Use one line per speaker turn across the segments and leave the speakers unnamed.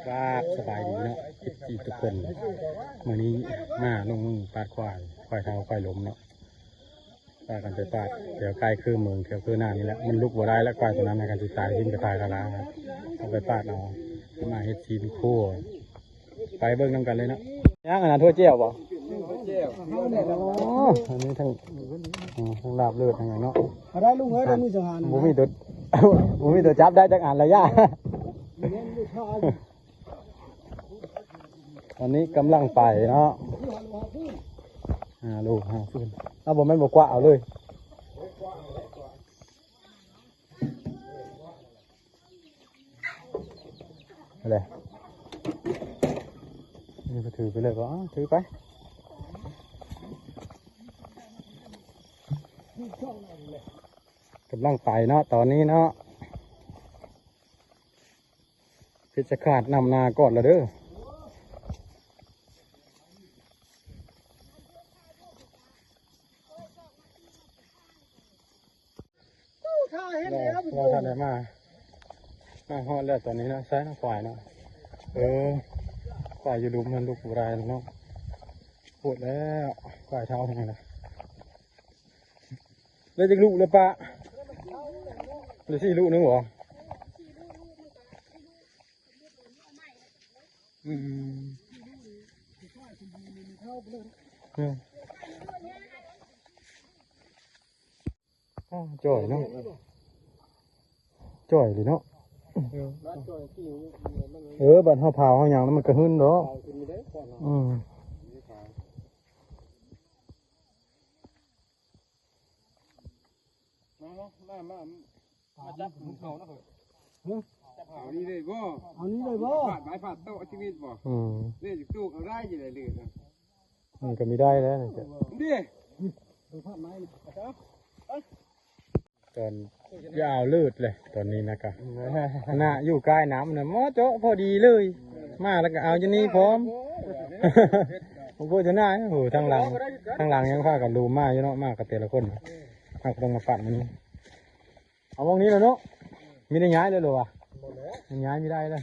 ว่าสบายดีเนาะจีทุกคนมื้อนี้มาลงมือปาดควายเท้าควายล้มเนาะปาดกันไปปาดเดี๋ยวใกล้คือเมืองเดี๋ยวคือหน้านี่แหละมันลุกบ่ได้แล้วควายตัวนั้นในการติดตายทิ้งกระตายกระลาเอาไปปาดเอามาเฮ็ดซีนคู่ไปเบิ่งนำกันเลยเนาะย่างอันนั้นทั่วเจียวบ่อันนี้ทั้งลาบเลือดทั้งอย่างเนาะ
ได้ลุงเอ้ยได้มือสังหาร
บ่มีตัวบ่มีตัวจับได้จักอันละย่าตอนนี้กำลังไปเนาะลูกฟื้นเอาบ่แม่นบ่กว่าเอาเลยอะไรนี่ก็ถือไปเลยก็ถือไปกำลังไปเนาะตอนนี้เนาะเพชรขาดนำนาก่อนละเด้อเราทำอะไรมาฮอดแล้วตอนนี้นะใช้น้ำควายเนาะควายอยู่ลุมมันลูกไรเนาะปวดแล้วควายเท้าทำไงล่ะเลยจะลูกเลยปะเลยสี่ลูกนึงหรอจ่อยเนาะจ่อยเลยเนาะบัดเฮาเผาเฮาหยังแล้วมันกระหึ่นเนาะ
มาจับเขานะเฮ้ยเอานี่เลยบ่ผัดไม้ผัดโต๊ะชีวิตบ่นี่จะตู้เอาได้ยังไงเลยนะ
มันก็มีได้แล้วนะจ๊ะ
ดิผัดไม้
ตอนยาวเลือดเลยตอนนี้นะครับน่ะอยู่ใกล้น้ำนะมอเจาะพอดีเลยมาแล้วก็เอาจะนี่พร้อมผมพูดถึงหน้าโอ้ทางหลังยังพากับรูมาอยู่เนาะมากกับแต่ละคนมาต้องมาปัดมันเอาวงนี้เลยเนาะมีได้ย้ายเลยหรอวะมันย้ายไม่ได้เลย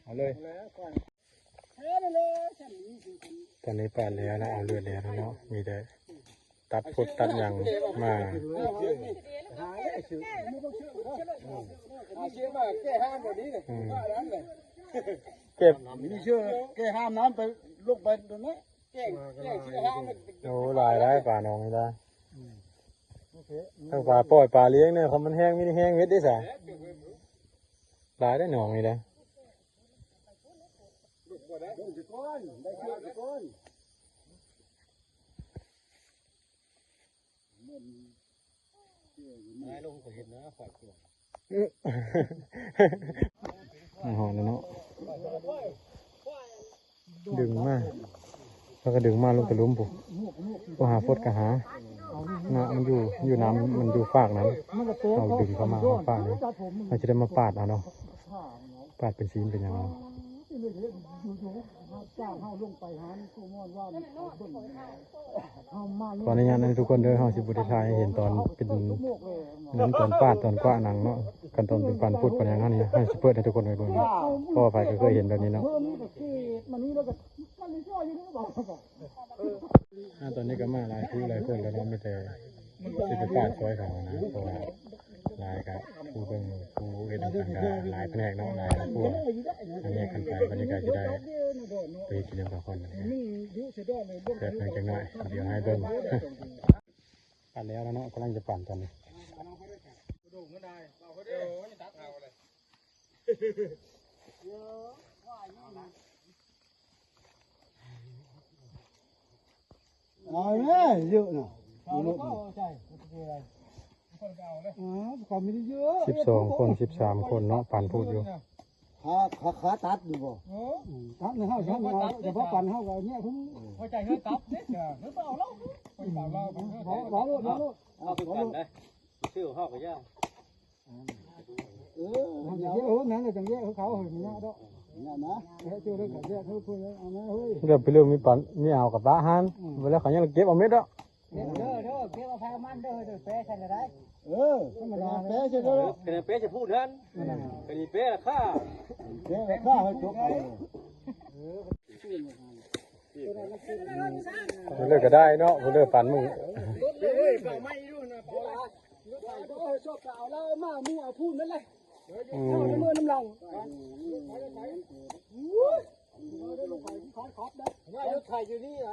เอาเลยตอนนี้ปัดแล้วนะเอาเลือดแล้วเนาะมีแต่ตัดพุดตัดยังมาเก็บ
มีเชื่อแก้ห้ามน้ำไปลูกไปตรงนี้แก้เชื่อห้าม
โอ้ลายได้ป่าหนองไม่ได้ถ้าป่าปล่อยป่าเลี้ยงเนี่ยเขามันแห้งไม่ได้แห้งเม็ดได้สะลายได้หนองไม่ได้ไม่ลงก็เห็นนะฝ่ายตัวหอนแล้วเนาะดึงมาแล้วก็ดึงมาลงไปล้มปุ๊บก็หาฟดกะหานะมันอยู่น้ำมันอยู่ฝากนั้นเราดึงเข้ามาฝากนี้เราจะได้มาปาดเอาเนาะปาดเป็นซีนเป็นยังไงตอนนี้นะทุกคนเดินห้องสิบุตรชายเห็นตอนเป็นนั้นตอนปาดตอนกว้าหนังเนาะกันตอนเป็นปันพูดปันอย่างนั้นนี่ให้เปิดให้ทุกคนไปดูเพราะว่าใครก็เคยเห็นแบบนี้เนาะตอนนี้ก็มาหลายผู้หลายคนแล้วเนาะไม่แต่จะไปปาดซอยเขานะเพราะว่าลายกับผู้เป็นผู้เอ็นกันกับลายแผนกเนาะลายผู้แยกกันไปบรรยากาศจะได้ไปกินน้ำกับคนเกิดเพียงจังหน่อยเดี๋ยวให้เบิ้งปั่นแล้วเนาะกำลังจะปั่นตอนนี้
เอาเลยเยอะนะ
12 คน 13 คนเนาะปั่นพูดอยู่
ขาตัดอยู่บ่ตัดในห้องฉันเอาเฉพาะปั่นห้องเราเนี่ยคุณพอใจเฮ้ยตัดเนี่ยหรือเปล่าเล่าบอกเอาไปกันได้ชื่อห้องก็ยากนั่นเลยจังแยกเขาเห็นมั้ยเนาะนะชื่อเรื่องแยกเขาพูดเอาไหมเฮ้ย
เดี๋ยวไปเรื่องมีปั่นมีเอากับบ้าฮันเวลาเขายังเก็บเอาเม็ดอ่ะ
เก็บเอาผ้ามันเด้อแปะใส่ได้
ธรรมดาแพ้ใช่ไหม
คะแนนเป๊ะจะพูดนั้นคะแนนเป๊ะละค่า
แพ้ข้าให้จบ
มันเลิกก็ได้เนาะมันเลิกฝันมึง
เปล่าไม่ดูนะเปล่าชอบเอาแล้วมามูเอาพูดนั่นเลยเมื่อน้ำลังว่ารถไถอยู่นี่ไหน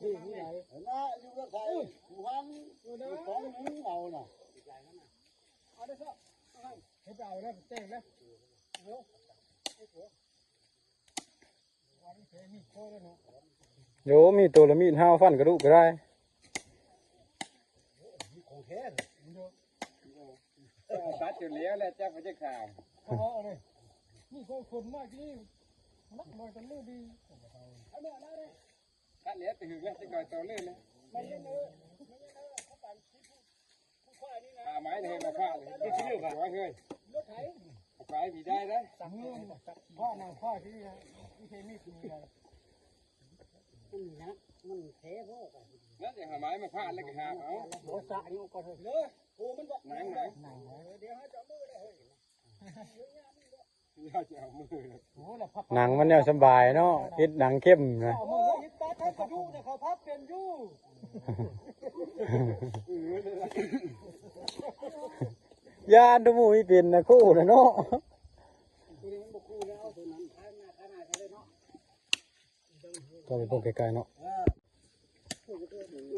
ที่ไหนนะอยู่รถไถวันของมึงเอาน่ะเอาได้ก็ให้ไปเอาแล้วแจ้งแล้ว
โยมีตัวละมีดห้าวฟันกระดูกก็ได้
ตัดอยู่แล้วแหละเจ้าพระเจ้าข่าวนี่ก็คนมากที่นักมวยกันเรื่องดีตัดเหลือแต่หึงแล้วจะก่อยต่อเรื่องเลยไม้เนี่ยมาฟาดเลยไม่ชื่อค่ะว่าเฮ้ยไม้มีได้นะพ่อนางพ่อที่นี่เคมีมีอะไร
มันเทพอ
นั่นอย่างไม้มาฟาดแล้วก็หาเอา
โบสะนี่ก็เถอะ
เลยโอ้มันบอกหนังไหนเดี๋ยวให้จับมือเลยเราจะเอามือเลยโอ้แล้วพับ
หนังมันเนี่ยสบายเนาะเฮ็ดหนังเข้มนะ
เอามือยิบตาแทบกระดูกเนี่ยเขาพับเป็นยู่
ยานดูหมูอีเป็นนะคู่นะเนาะ
ตัวนี้มันบ่คู่แล้วตัวนั้นข้างหน้าเลยเนาะ
ก็ไปพวกไกลๆเนาะ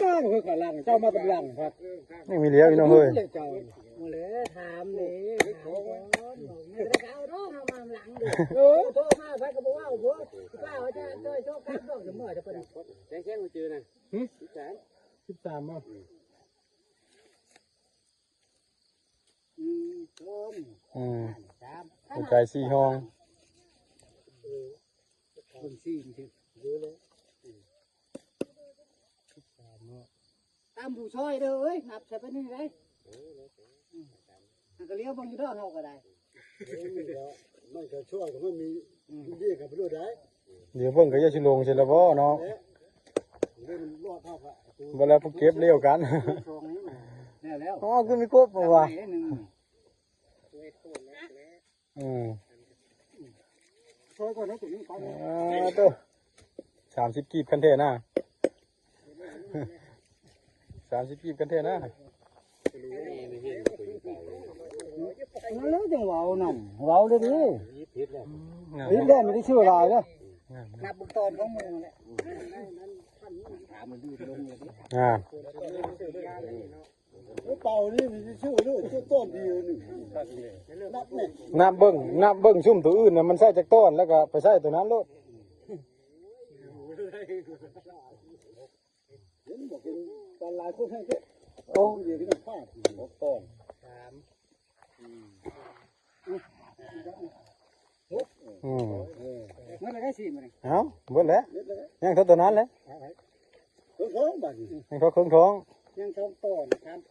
บ้างคือขลังเจ้ามาเป็นหลังครับ
นี่มีเลี้ยวอีกเนาะเฮ้ย
เจ้า
มาเลยถามนี่ถามก่อนไม่ได้เอาเนาะเอามาหลังดิโทรมาไปก็บอกว่าโอ้โหป้าเขาจะโชคครับดอกจะเมื่อจะเป็น
แจ้งมาเจอนะ
13มั้ง
หัวใจสี่ห้อง
คนซีนคือเยอะเลยตามผู้ช่วยเด้อเอ้ยนับใส่ไปนี่ได้ก็เลี้ยวบางอยู่ดอกเฮาก็ได้
มันก็ช่วยก็มันมีดีกับไปด้วยได้
เดี๋ยวเพิ่งก็จะชิลงเสร็จแล้วบ่เนาะ
เรื่องรอดเท่ากับ
บ่แล้วพวกเก็บเลี้ยวกัน
ช่วงนี้เนี่ยแล้ว
อ๋อคือมีครบบ่วะ
ช่วยก่อนนะถึงนี้ไป
ตัว30กีบกันเทน่ะ30กีบกันเทน่ะ
แล้วจังเว้านั่นเว้าเลยดิ
นี่แหละไม่ได้ชื่ออะไรนะ
นับบุกตอนของมึงแหละ
อ่า
เป่านี่มีชื่อด้วยชื่อต้นเดียวนี่นับเนี่ย
นับเบิ่งซุ่มตัวอื่นน่ะมันใส่จากต้นแล้วก็ไปใส่ตัวนั้นโลด
เห็นบอกเป็นตอนลายพวกให้เจ๊
โอ้
เดี๋ยวที่มันพลาดบอกต้น
มันได้สิมัน
เอ้าเบิดแล้วยังเท่าตัวนั้นเลย
เพิ่งบัดนี้
ยังเขาเครื่องท้อง
ยังท้องต้น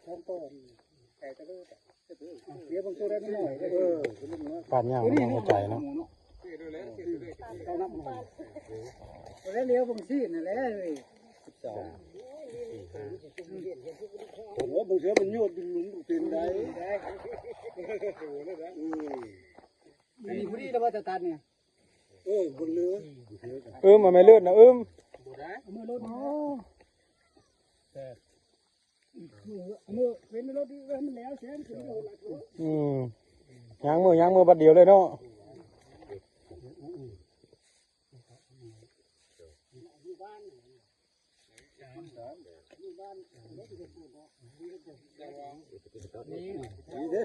ท้องต้นแต่ก็รู้เดี๋ยวบางตัวได้ไม่หน่อย
ปาดย่างมันหัวใจเนาะ
เขานับหน่อยแล้วเลี้ยวบางซีนั่นแหละเลย
ผมว่าบางเสือมันยวดดึงลุงตีนได้
มีผู้ดีแล้วว่าจะตัดเนี่ย
บนเรือ
มันไม่เลือดนะ
มื
มื
อรถมือเป็นรถดีมันแล้วเสียงถึง
ยางมือบัดเดียวเลยเนาะ
ดีเด้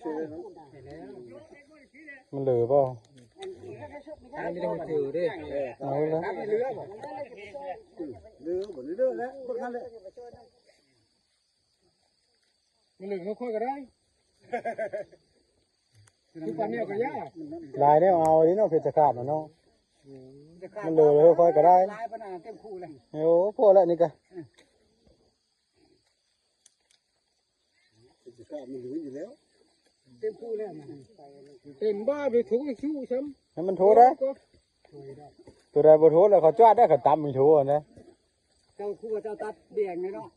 ช่วยน้อง
มันเหลือเปล่า
ไม่ได้ถือดิ
เอาเลยนะ
เรือบนเรือแล้วบนนั้นเลย
มันหนึ่งเขาค่อยก็ได้ทุกวันนี้ก็ยาก
ลายเนี่ยเอาดิเนาะเพชรขาดเนาะมันเหลือเลยค่อยก็ได้
ลายปัญหาเต็มคู่เลย
โอ้พอแล้วนี่ก็
จะกล้ามันอยู่แล้ว
เต็มคู่แล้ว
เต็มบ้าไปถุงไอ้ชู้ช้ำ
ให้มันโทรได้ตัวใดบ่โทรแล้วเขาจ้าได้เขาตำมันโทรนะ
เจ้าคู่เจ้าตัดเบี่ยงเลยเนาะ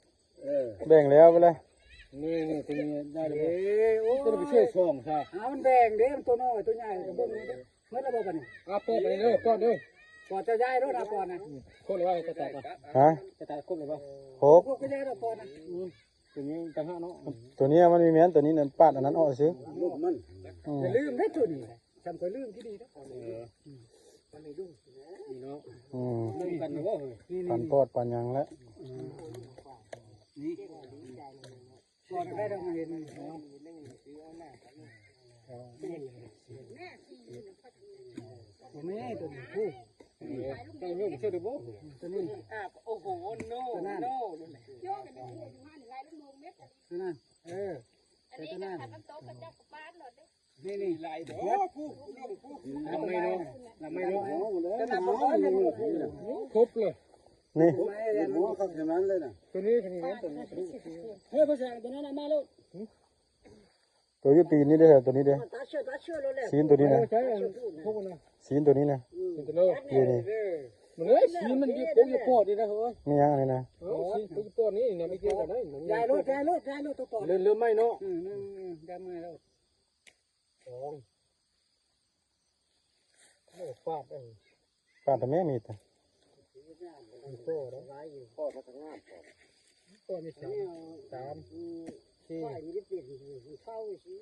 แบ่งแล้วไปเลย
นี่ตัวนี้ได้เลยโอ้ตัวไปช่วยส่งใช่
มันแบ่งเด้มันตัวน้อยตัวใหญ่ตัวเบิ่งนี่เมื่อระบบกันนี่
เอาปอดไปเลยปอดด้วย
ก่อนจะย้ายรถก่อนนะ
คนเลยว่าจะแตกอ่ะ
ฮะ
จะแตกคนเลยว่า
ครบ
พวกก็ย้ายรถก่อนนะ
ตัวนี้ต่างหากเนาะ
ตัวนี้มันมีแม้นตัวนี้นั่นปาดอันนั้นออกซื้อ
ลูกมัน
อย่าลืมได้ตัวนี้จำเคยลืมที่ดีนะ
นี่เนาะ
อืม
ลืมกันหรือว่าเฮ้ยนี่
ปันปอดปันหยังแล้ว
ก่อนได้เราเห็นผมไม่ให้ตัวนี้คู่
เจ้าเรื่องเชื่อดูบ่
ตัวนี้
โอ้โหโน่โน่
ตัวนั้นตัวนั้นนี่
ล
ล
ำไม่เนาะลำไม่เนาะ
จะทำอะไรอย่างนี้
ครบเลย
นี่
หัวเขาขนาดเลยนะตัวนี้ตัวนี้ตัวนี้
เฮ้ยพ่อชายตัวนั้นมาแล้ว
ตัวยุตีนนี่เด้อตัวนี้เด้อ
ตาเชื่อเลยแหละ
ซีนตัวนี้นะ
ใช่พวกนั้น
ซีนตัวนี้นะ
ตัวนี้
นี่นี่
มันเลยสีมันยี่ปุ่นยี่ปอดดีนะเฮ้ย
มีหยังอะไรนะ
สีปุ่นยี่ปอดนี่เนี่ยไม่เกี่ยวกันนะ
ย้ายรถตัวต่อ
เลื่อนไม่เนาะ
ได้มาแล้ว
ฟาดเอง
ปาดแต่แม่มีแต่
พ่อแล้วพ่อเขาทำงานพ่อมีสามสี่
ฝ่ายนี้เปลี่ยนเท่าสิ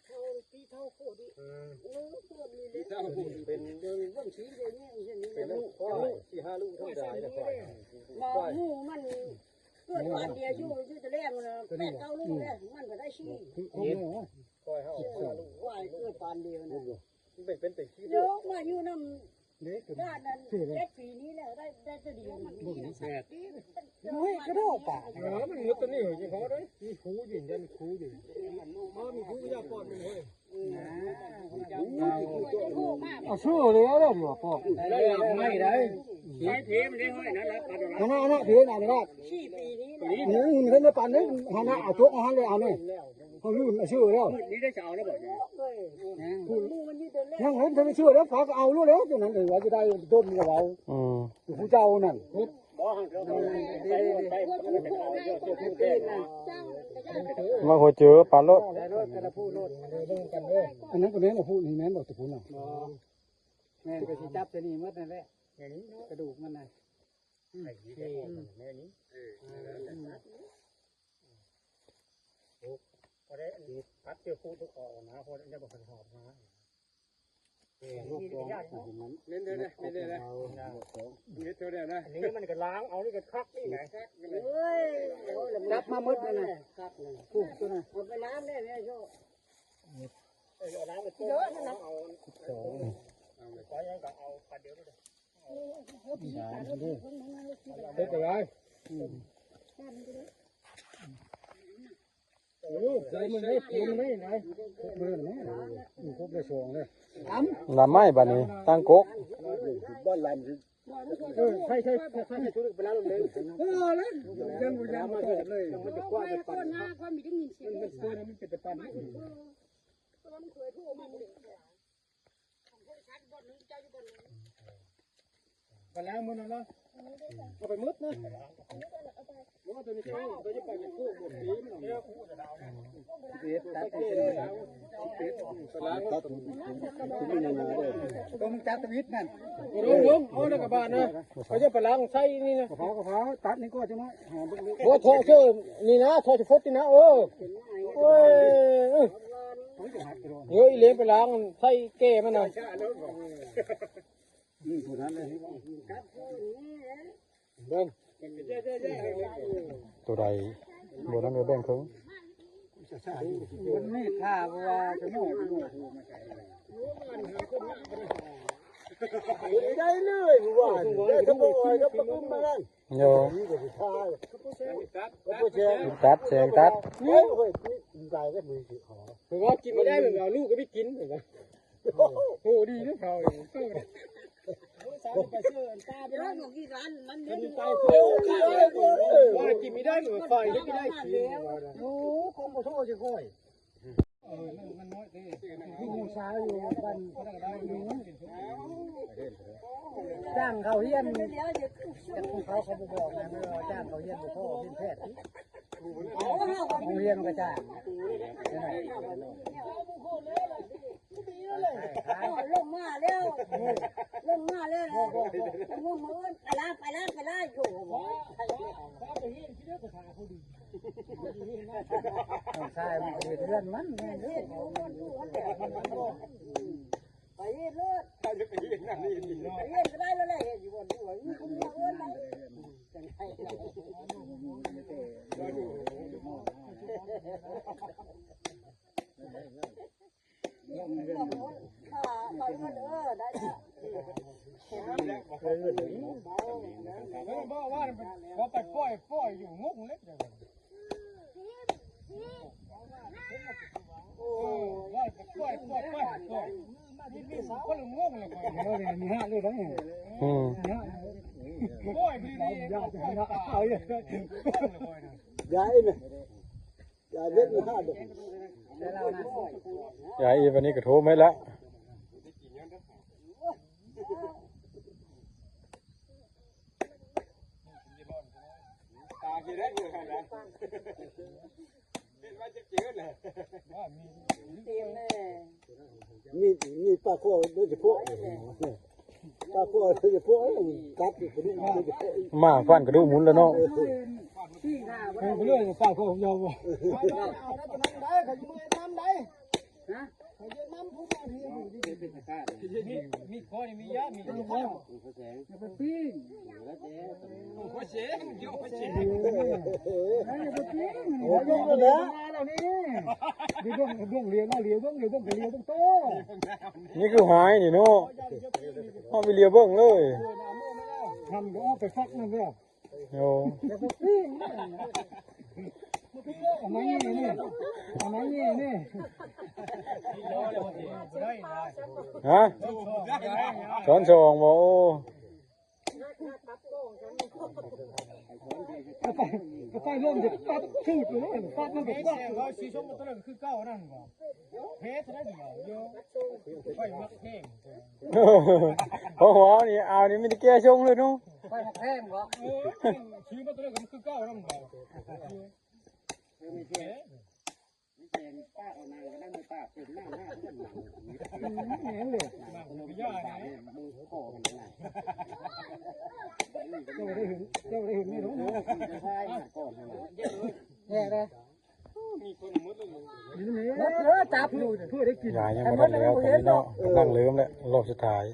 เท่าปีเท่าโคตรดิตัวนี้เลย
เจ้าเป็น
เดินว่างสีเดียวนี้เช่นนี้
เป็นลูกพ่อสี่ห้าลูกเท่าไหร่นะพ่อ
มองหูมันเกิดวันเดียวอยู่จะเลี้ยงมันแปดเก้าลูกแล้วมันก็ได้ชี้
คอยเขาลูก
ว่าเกิดวันเดียวนะ
เป็นติดที่
เยอะมาอยู่น้ำด้านนั้นเจ็ดปีนี้แล้วได้จะดีมัน
แปด
น้อยก็ได้ป่า
มันมุดตัวนี้เหรอยังเขาได้มีครูยิงยันครูยิงมีครูยาปอดมันเลย
เอาสู้เลยแล้วดีกว่าพ่อ
ได้ไม่ได้
ใช้เทมได้ห้อยนะรับปัด
ฮานาถือหน่อยนะครับ
ชี้ปีนี้
นี่มันเป็นปันนี่ฮานาเอาตัวเอาหันเลยเอาเนี่ยเขาลืมชื่อแล้ว
นี่ได้จะเอาแล้วบ่เนี่ย
ยังเห็นทำไมชื่อแล้วเขาก็เอารู้แล้วตรงนั้นเองว่าจะได้ต้นกับเรา
อืม
ผู้เจ้านั่น
มาหัวเจอปลารถ
อันนั้นก็แม่นพูดนี่แม่นบอกจะพูดน่ะแม่ก็สิจับจะนี่มัดนั่นแหละกระดูกมันน่ะ
พอได้ปัดเจอครูทุกออกนะพอได้บอกหอบนะลูกตัวเล่นเด้อนะเล่นเด้อนะเล่นเด้อนะนี่มันก็ล้างเอานี่ก็คักนี่ไง
จับมาหมดนั่นน่ะผูกตัวน่ะหมดไปน้ำเนี่ยเนี่ยโช
เอาล้างไปเยอะนะเอาสองขอยังก็เอาปัดเดียวด้วยเด็ดอะไรโอ้ใจมันไม่ปวดไม่ไหนเบื่อไหมครบได้สองเลย
ลำไม้บัดนี้ตั้งกก
บ้านลำใช่ชุดไปแล้วเลยเลยยังมาถอดเลยมันจะกว้างเป็นปันมันเป็นแต่ปันไปแล้วมึงนะเอาไปมืดนะว่าตัวนี้ตัวนี้ไปเป็นคู่หมดปีมันเยอะคู่จะดาวนะเด็ดตัดเด็ดแล้วเด็ดไปแล้วก็ตุ้มจับตะวิดนั่นลุงเอาแล้วกับบ้านนะเขาจะไปล้างใส่นี่นะ
กระเพราตัดนี่ก็จะมาหอม
โอ้โถเชื่อนี่นะโถจะฟดนี่นะโอ้ยเฮ้ยเลี้ยงไปล้างใส่แก่มันหน่อย
ผู้นั้นเลย
เบิ้ง
ตัวใดบนนั้นก็แบ่งครึ่ง
มันนี่ท่าว่าจะหมดได้เลยว่าได้ขโมยก็ปะกุ้มมาแล้ว
โย
ท่า
ตัดแสงตัด
เฮ้ยใจก็มือถือขอ
ถือว่ากินไม่ได้เหมือนเอาลูกก็ไม่กินเหมือนกันโอ้ดีนะเขาไปเชื่อตาไปแล้วกี่ร้านมันเนี่ยตายว่ากินไม่ได้เหมือนไฟไม่ได้กิน
โอ้คงมาโทษจะค่อย
มันน้อยดิ
ผู้สาวอยู่บ้านจ้างเขาเฮียนแต่เขาบอกนะไม่ว่าจ้างเขาเฮียนพ่อเฮียนแพทย์เขาเฮียนก็จ้างลงมาแล้วลงมาแล้วลงมาไปล้างอยู่ใช่มันเป็นเรื่องมันไปเลิศไปเย็นก็ได้แล้วแหละอยู่บนหัวนี่คุณมาเอิ้นไหมจังไง
บอกว่าเขาไปปล่อยอยู่งงเล็กอย่างนั้นว่าไปปล่อยมีสาวคนงงเลยมีห้าเลยทั้งหมดปล่อยดีๆเอาอย่างนั้นย้ายเลยย้ายเล็กมีห้าดอก
ยายอีวันนี้ก็โทรไม่ละ
มีปลาโคโดยเฉพาะปลาโคโดยเฉพาะกัดอยู่คนนี้โดยเฉพาะ
มาฟันกระดูกหมุนแล้วเนาะ
เรื่องปลาโคยาวบ่มีคอยมียามีลูกพ่อไปปิ้งหัวเสียงอยู่หัวเสียงไปปิ้งหัวลงแล้วเรานี่ดวงเลี้ยงเลี้ยงต้องโต
นี่คือหายนี่เนาะเอาไปเลียเบิ้งเลย
ทำก็เอาไปฟักนั่นแล้ว
โอ้
ไปปิ้งอันนี้นี่
ฮะช้อนสองบ่โอ้
ไปเริ่มจะปัดชืดเลยปัดมันก็ปัดเขาสีชมพูตัวนั้นคือเก้านั่นก่อนเพชรนั่นเดียวเยอะไปมักแห้ง
โอ้โหนี่เอานี่ไม่ได้แก้ชงเลยเนาะ
ไปหมกแห้งเหรอ
ชีวิตตัวนั้นคือเก้านั่นก่อนป้าเอานางก็ได้ไม่ป้าเป็นหน้าเป็นหลังเห็นเลยไม่ยากเลยมือคอมันไหนเจ้าได้เห็นนี่รู้ไหมใช่ก่อนแย่เลยมีคนมุดเลยนี่จับอยู่เพื่อได้กิน
ยายยังบ่ได้แล้วตอนนี้เนาะกำลังเริ่มแล้วรอบสุดท้าย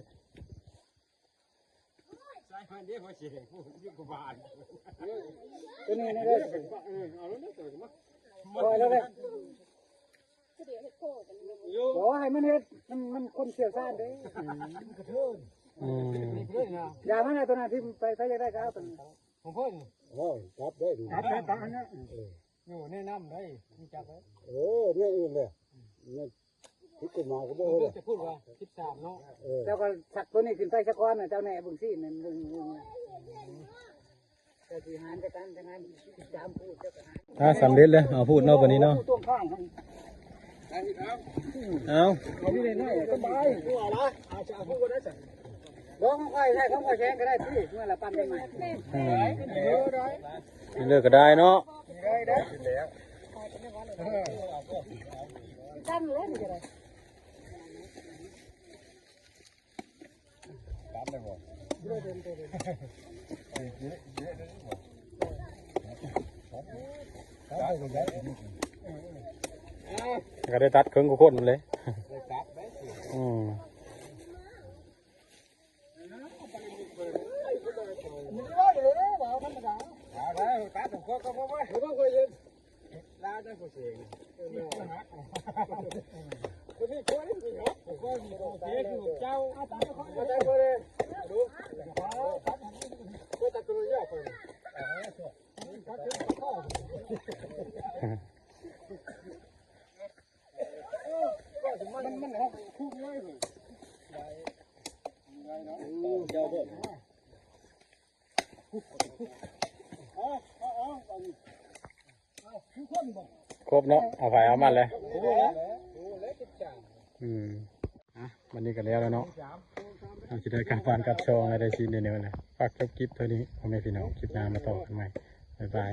ใช่พันเดียวพอเสียงพูดยิ่งกว่าบาทตัวนี้นะเลยเอาแล้วนะตัวมาปล่อยแล้วเลยโอ้ให้มันเฮ็ดมันคนเชี่ยวชาญเด้กระเทินอย่ามันไงตัวนั้นที่ไปใช้ได้ก็เอาตัวนี้ผมเพิ่นโอ้จับได้ดูจับได้ตาเนี่ยอยู่ในน้ำได้มีจับได้เนี่ยอื่นเลยเนี่ยที่กูมาก็บ่เลยจะพูดว่า13เนาะแล้วก็สักตัวนี้ขึ้นไปสักก้อนน่ะเจ้าแน่บึงซี่นั่นบึงแต่ที่หารกันทั้งนั้น13พูดเจ้าก็หาร
สำเร็จเลยเอาพูดเนาะวันนี้เนาะ
ตัวข้าง
เอา
เอาพี่เล่นได้สบายตัวอะไรอาจจะพูดก็ได้จ้ะร้องค่อยได้เขาค่อยแข่งก็ได้พี่เมื่อละปั้นได้ใหม่
นี่เลิกก็ได้เนาะ
ได้แล้ว
ตั้งเลยนี่ก็ได้
ตามได้บ่
ก็ได้ตัดเครื่องกุคนเลยอืม
ได้ตาถึงก็ก็ไม่ก็เคยยินลาได้ผู้เสียงคนนี้คนนี้คนเสียคือเจ้าอาจารย์คนเลยดูก็ตะกุยยากคนมันคู่ง่ายเลยเจ้าเด็ก
ครบเนาะเอาไปเอามันเลย วันนี้ก็แล้วเนาะเราจะได้กลับบ้านกลับช่องอะไรได้ชิ้นเดียวนะฝากจบคลิปเท่านี้พ่อแม่พี่น้องคลิปหน้ามาต่อกันใหม่บ๊ายบาย